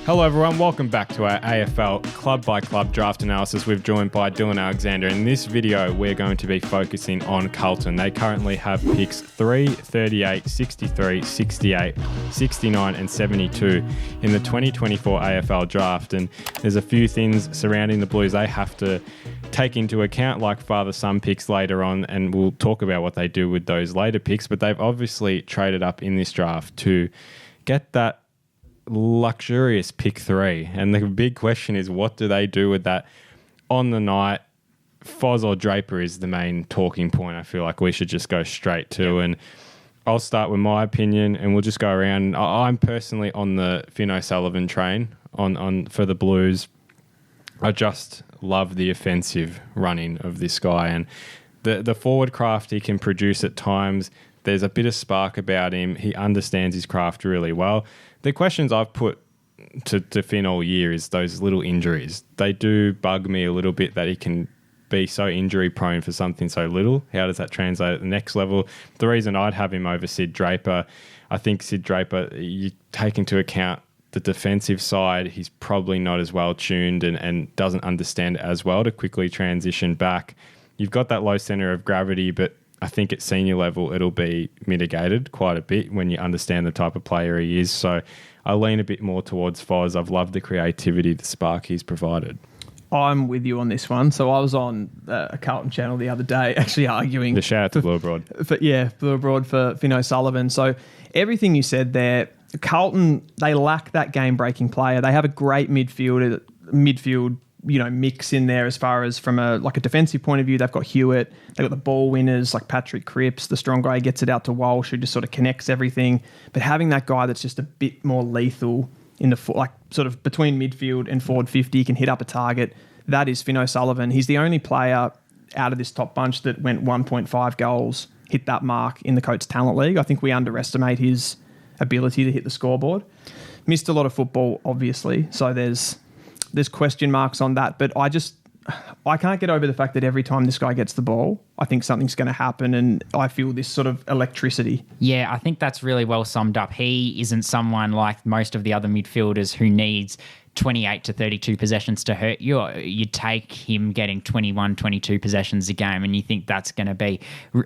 Hello everyone, welcome back to our AFL Club by Club draft analysis. We're joined by Dylan Alexander. In this video, we're going to be focusing on Carlton. They currently have picks 3, 38, 63, 68, 69 and 72 in the 2024 AFL Draft. And there's a few things surrounding the Blues they have to take into account, like father-son picks later on, and we'll talk about what they do with those later picks. But they've obviously traded up in this draft to get that luxurious pick 3, and the big question is, what do they do with that on the night? Foz or Draper is the main talking point. I feel like we should just go straight to, and I'll start with my opinion, and we'll just go around. I'm personally on the Finn O'Sullivan train on for the Blues. I just love the offensive running of this guy, and the forward craft he can produce at times. There's a bit of spark about him. He understands his craft really well. The questions I've put to Finn all year is those little injuries. They do bug me a little bit that he can be so injury prone for something so little. How does that translate at the next level? The reason I'd have him over Sid Draper, I think Sid Draper, you take into account the defensive side, he's probably not as well tuned and doesn't understand it as well to quickly transition back. You've got that low centre of gravity, but I think at senior level, it'll be mitigated quite a bit when you understand the type of player he is. So I lean a bit more towards Foz. I've loved the creativity, the spark he's provided. I'm with you on this one. So I was on a Carlton channel the other day actually arguing... The shout out to Blue Abroad. Blue Abroad for Finn O'Sullivan. So everything you said there, Carlton, they lack that game-breaking player. They have a great midfield mix in there as far as from a defensive point of view. They've got Hewitt, they've got the ball winners like Patrick Cripps, the strong guy gets it out to Walsh, who just sort of connects everything. But having that guy that's just a bit more lethal in the sort of between midfield and forward 50, can hit up a target. That is Finn O'Sullivan. He's the only player out of this top bunch that went 1.5 goals, hit that mark in the Coates Talent League. I think we underestimate his ability to hit the scoreboard. Missed a lot of football, obviously, so there's question marks on that, but I can't get over the fact that every time this guy gets the ball, I think something's going to happen, and I feel this sort of electricity. Yeah, I think that's really well summed up. He isn't someone like most of the other midfielders who needs 28 to 32 possessions to hurt you. You take him getting 21, 22 possessions a game, and you think that's going to be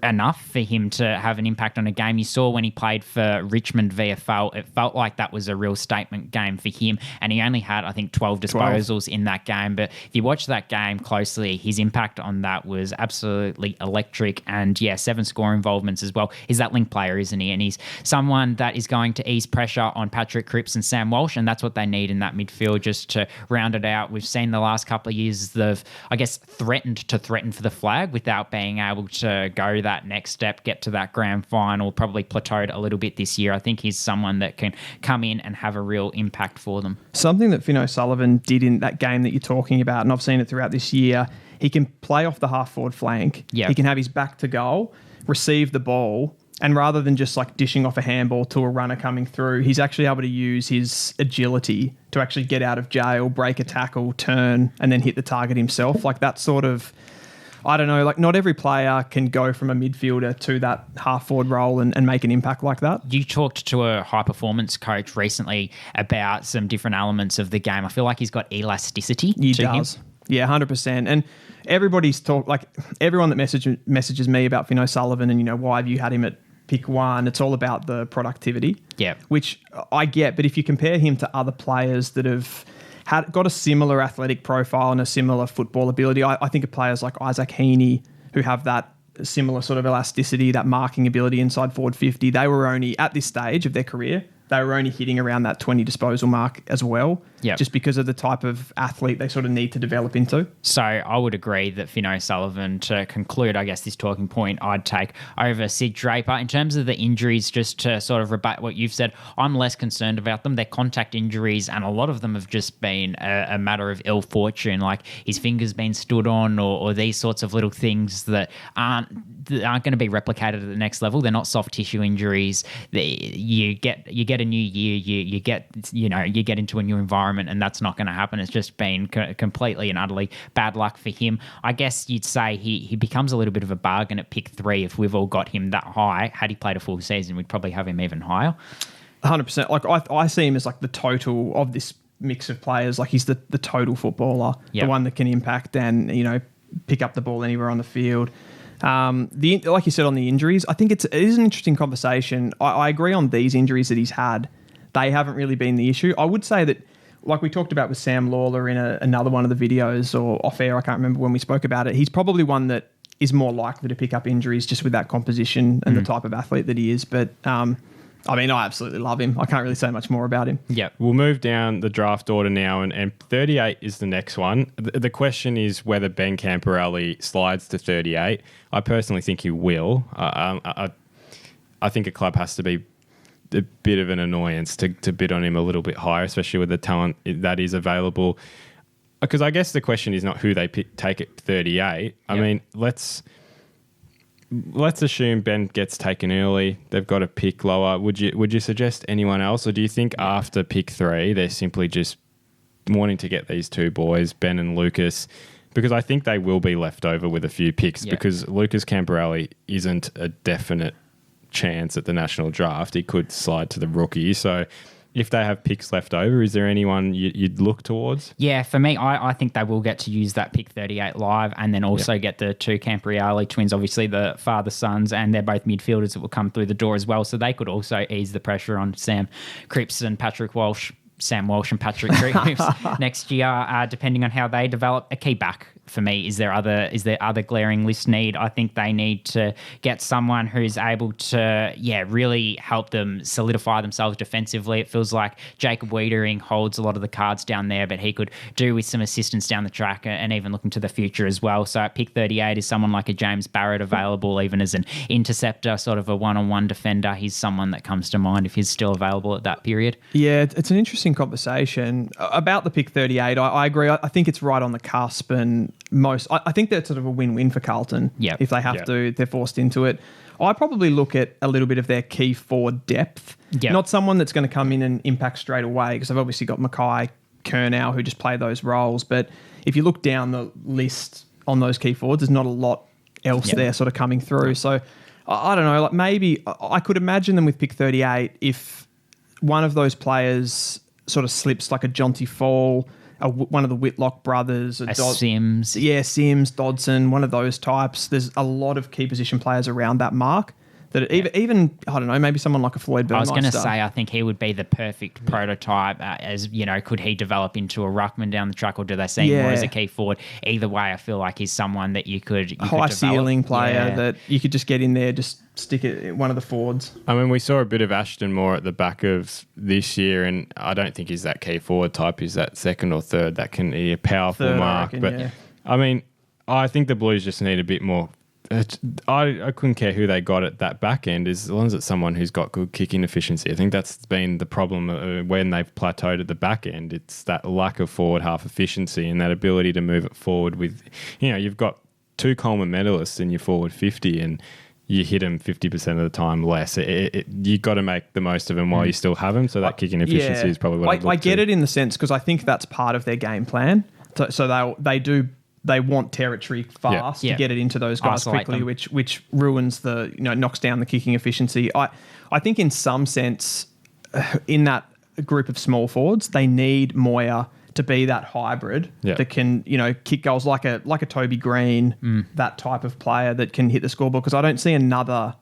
enough for him to have an impact on a game. You saw when he played for Richmond VFL, it felt like that was a real statement game for him, and he only had, I think, 12 disposals in that game. But if you watch that game closely, his impact on that was absolutely electric, and 7 score involvements as well. He's that link player, isn't he? And he's someone that is going to ease pressure on Patrick Cripps and Sam Walsh, and that's what they need in that midfield. Just to round it out, we've seen the last couple of years they've, threatened for the flag without being able to go that next step, get to that grand final, probably plateaued a little bit this year. I think he's someone that can come in and have a real impact for them. Something that Finn O'Sullivan did in that game that you're talking about, and I've seen it throughout this year, he can play off the half-forward flank. Yep. He can have his back to goal, receive the ball, and rather than just dishing off a handball to a runner coming through, he's actually able to use his agility to actually get out of jail, break a tackle, turn, and then hit the target himself. That sort of, I don't know, not every player can go from a midfielder to that half-forward role and make an impact like that. You talked to a high-performance coach recently about some different elements of the game. I feel like he's got elasticity to him. Yeah, 100%. And everybody's everyone that messages me about Finn O'Sullivan and, why have you had him at pick 1, it's all about the productivity. Yeah. Which I get, but if you compare him to other players that have got a similar athletic profile and a similar football ability, I think of players like Isaac Heaney who have that similar sort of elasticity, that marking ability inside forward 50. They were only, at this stage of their career, they were only hitting around that 20 disposal mark as well, just because of the type of athlete they sort of need to develop into. So I would agree that Finn O'Sullivan, to conclude, I guess, this talking point, I'd take over Sid Draper. In terms of the injuries, just to sort of rebut what you've said, I'm less concerned about them. They're contact injuries, and a lot of them have just been a matter of ill fortune, like his finger's been stood on or these sorts of little things that aren't going to be replicated at the next level. They're not soft tissue injuries. You get a new year, you get into a new environment, and that's not going to happen. It's just been completely and utterly bad luck for him. I guess you'd say he becomes a little bit of a bargain at pick 3 if we've all got him that high. Had he played a full season, we'd probably have him even higher. 100%. I see him as the total of this mix of players. Like he's the total footballer, the one that can impact and, pick up the ball anywhere on the field. Like you said on the injuries, I think it is an interesting conversation. I agree on these injuries that he's had. They haven't really been the issue. I would say that, like we talked about with Sam Lawler in another one of the videos or off air, I can't remember when we spoke about it, he's probably one that is more likely to pick up injuries just with that composition and the type of athlete that he is. But I absolutely love him. I can't really say much more about him. Yeah, we'll move down the draft order now, and 38 is the next one. The question is whether Ben Camperelli slides to 38. I personally think he will. I think a club has to be a bit of an annoyance to bid on him a little bit higher, especially with the talent that is available. Because I guess the question is not who they take at 38. I mean, let's assume Ben gets taken early. They've got a pick lower. Would you suggest anyone else, or do you think after pick 3 they're simply just wanting to get these two boys, Ben and Lucas? Because I think they will be left over with a few picks because Lucas Camperelli isn't a definite chance at the national draft. He could slide to the rookie. So if they have picks left over, is there anyone you'd look towards? Yeah, for me, I think they will get to use that pick 38 live and then also get the two Camperelli twins, obviously the father-sons, and they're both midfielders that will come through the door as well. So they could also ease the pressure on Sam Cripps and Patrick Walsh, Sam Walsh and Patrick Cripps next year, depending on how they develop. A key back for me, is there other glaring list need? I think they need to get someone who's able to, really help them solidify themselves defensively. It feels like Jacob Wiedering holds a lot of the cards down there, but he could do with some assistance down the track and even looking to the future as well. So at pick 38 is someone like a James Barrett available, even as an interceptor, sort of a one-on-one defender. He's someone that comes to mind if he's still available at that period. Yeah, it's an interesting conversation about the pick 38. I agree. I think it's right on the cusp, and I think that's sort of a win-win for Carlton. If they have to, they're forced into it. I probably look at a little bit of their key forward depth. Not someone that's going to come in and impact straight away, because they've obviously got Mackay, Kernow, who just play those roles. But if you look down the list on those key forwards, there's not a lot else there sort of coming through. So I don't know, like maybe I could imagine them with pick 38 if one of those players sort of slips, like a Jonty Fall, one of the Whitlock brothers, Sims. Yeah, Sims, Dodson, one of those types. There's a lot of key position players around that mark that even I don't know, maybe someone like a Floyd Burmeister. I was going to say, I think he would be the perfect prototype could he develop into a ruckman down the track, or do they see him more as a key forward? Either way, I feel like he's someone that you could high ceiling player that you could just get in there, just stick it in one of the forwards. I mean, we saw a bit of Ashton Moore at the back of this year, and I don't think he's that key forward type. He's that second or third that can be a powerful mark. I mean, I think the Blues just need a bit more. I couldn't care who they got at that back end, as long as it's someone who's got good kicking efficiency. I think that's been the problem when they've plateaued at the back end. It's that lack of forward half efficiency and that ability to move it forward with, you've got 2 Coleman medalists in your forward 50 and you hit them 50% of the time less. You've got to make the most of them while you still have them. So that kicking efficiency is probably what I get it in the sense, because I think that's part of their game plan. So they want territory fast to get it into those guys quickly, which ruins knocks down the kicking efficiency. I think in some sense, in that group of small forwards, they need Moyer to be that hybrid that can, kick goals like a Toby Green, that type of player that can hit the scoreboard. Because I don't see another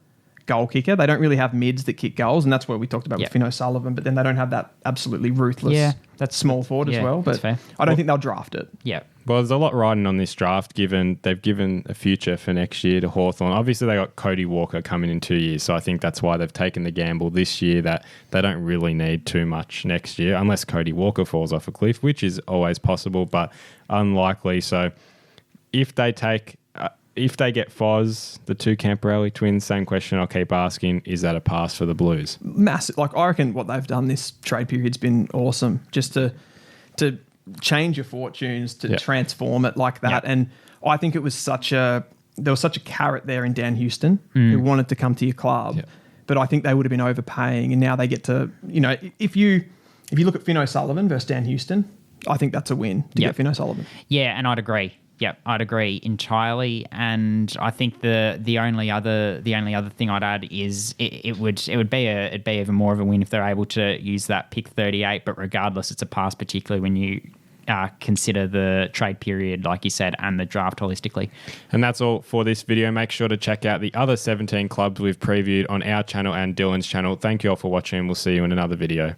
goal kicker. They don't really have mids that kick goals, and that's what we talked about with Finn O'Sullivan. But then they don't have that absolutely ruthless that's small forward as well. But I don't think they'll draft it. Yeah. Well, there's a lot riding on this draft, given they've given a future for next year to Hawthorn. Obviously, they got Cody Walker coming in 2 years, so I think that's why they've taken the gamble this year that they don't really need too much next year, unless Cody Walker falls off a cliff, which is always possible, but unlikely. So if they get Foz, the 2 Camperelli twins, same question I'll keep asking, is that a pass for the Blues? Massive. Like, I reckon what they've done this trade period's been awesome, just to change your fortunes, to transform it like that. And I think there was such a carrot there in Dan Houston who wanted to come to your club, but I think they would have been overpaying, and now they get to, if you look at Finn O'Sullivan versus Dan Houston, I think that's a win to get Finn O'Sullivan. Yeah, and I'd agree. Yep, I'd agree entirely. And I think the only other thing I'd add is it'd be even more of a win if they're able to use that pick 38. But regardless, it's a pass, particularly when you consider the trade period, like you said, and the draft holistically. And that's all for this video. Make sure to check out the other 17 clubs we've previewed on our channel and Dylan's channel. Thank you all for watching. We'll see you in another video.